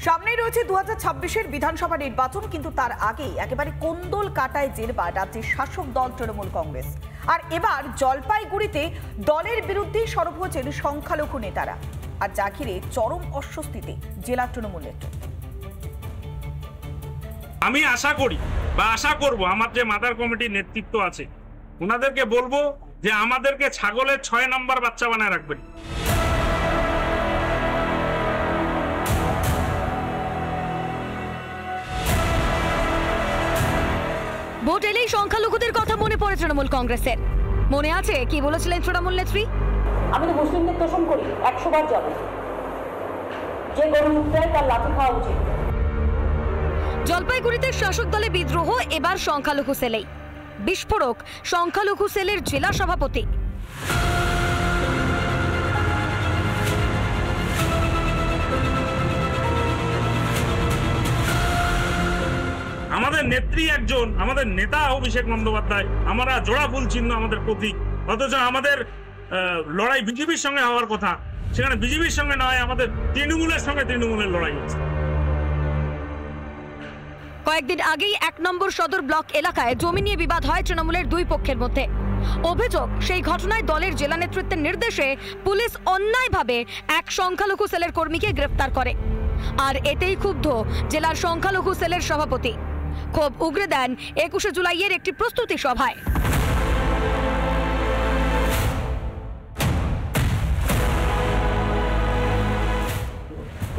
সামনেই রয়েছে 2026-এর বিধানসভা নির্বাচন, কিন্তু তার আগেই একেবারে কোন্দল কাটায় জেরবার রাজ্যের শাসক দল তৃণমূল কংগ্রেস। আর এবার জলপাইগুড়িতে দলের বিরুদ্ধে সরব হয়েছেন সংখ্যালঘু নেতারা, আর যা ঘিরে চরম অস্বস্তিতে জেলা তৃণমূল নেতৃত্ব। আমি আশা করি বা আশা করব আমার যে মাদার কমিটির নেতৃত্ব আছে ওনাদেরকে বলবো যে আমাদেরকে ছাগলের 6 নম্বর বাচ্চা বানায় রাখবেন। ভোট এলেই সংখ্যালঘুদের কথা মনে পড়ে তৃণমূল কংগ্রেসের। মনে আছে কি বলেছিলেন তৃণমূল নেত্রী? আমি তো মুসলিমদের তোষণ করি, 100 বার যাবে, যে গরু মুক্তায় তার লাঠি খাওয়া উচিত। জলপাইগুড়িতে শাসক দলে বিদ্রোহ এবার সংখ্যালঘু সেলেই। বিস্ফোরক সংখ্যালঘু সেলের জেলা সভাপতি। আমাদের নেত্রী একজন, আমাদের নেতা অভিষেক বন্দ্যোপাধ্যায়, আমরা জোড়া ফুল চিহ্ন আমাদের প্রতীক, অথচ আমাদের লড়াই বিজেপির সঙ্গে হওয়ার কথা, সেখানে বিজেপির সঙ্গে নয়, আমাদের তৃণমূলের সঙ্গে তৃণমূলের লড়াই হচ্ছে। কয়েকদিন আগেই 1 নম্বর সদর ব্লক এলাকায় জমি নিয়ে বিবাদ হয় তৃণমূলের দুই পক্ষের মধ্যে। অভিযোগ, সেই ঘটনায় দলের জেলা নেতৃত্বের নির্দেশে পুলিশ অন্যায়ভাবে এক সংখ্যালঘু সেলের কর্মীকে গ্রেফতার করে। আর এতেই ক্ষুব্ধ জেলার সংখ্যালঘু সেলের সভাপতি। ক্ষোভ উগরে দেন 21শে জুলাইয়ের একটি প্রস্তুতি সভায়।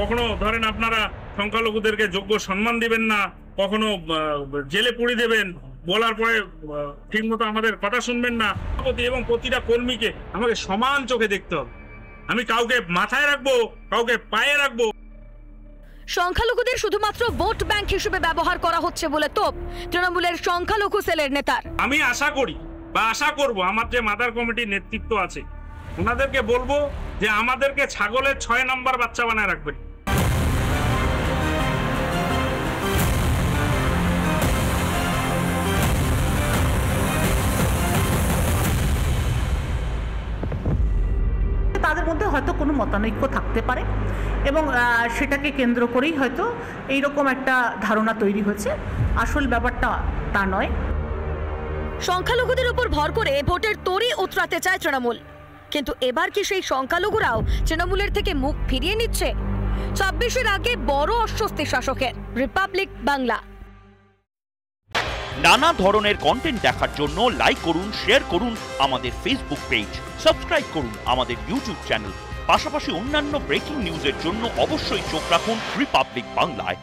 কখনো ধরেন আপনারা সংখ্যালঘুদেরকে যোগ্য সম্মান দিবেন না, কখনো জেলে পুড়ি দেবেন, বলার পরে ঠিক মতো আমাদের কথা শুনবেন না। এবং প্রতিটা কর্মীকে আমাকে সমান চোখে দেখতে হবে। আমি কাউকে মাথায় রাখবো, কাউকে পায়ে রাখবো। সংখ্যালঘুদের শুধুমাত্র ভোট ব্যাংক হিসেবে ব্যবহার করা হচ্ছে বলে তোপ তৃণমূলের সংখ্যালঘু সেলের নেতার। আমি আশা করি বা আশা করব আমার যে মাদার কমিটির নেতৃত্ব আছে ওনাদেরকে বলবো যে আমাদেরকে ছাগলের 6 নম্বর বাচ্চা বানায় রাখবেন। তাদের মধ্যে হয়তো কোনো মতানৈক্য থাকতে পারে এবং সেটাকে কেন্দ্র করেই হয়তো এইরকম একটা ধারণা তৈরি হয়েছে। আসল ব্যাপারটা তা নয়। সংখ্যালঘুদের উপর ভর করে ভোটের তরি উতরাতে চায় তৃণমূল, কিন্তু এবার কি সেই সংখ্যালঘুরাও তৃণমূলের থেকে মুখ ফিরিয়ে নিচ্ছে? 26-এর আগে বড় অস্বস্তি শাসকের। রিপাবলিক বাংলা। নানা ধরনের কন্টেন্ট দেখার জন্য লাইক করুন, শেয়ার করুন আমাদের ফেসবুক পেজ, সাবস্ক্রাইব করুন আমাদের ইউটিউব চ্যানেল। পাশাপাশি অন্যান্য ব্রেকিং নিউজের জন্য অবশ্যই চোখ রাখুন রিপাবলিক বাংলায়।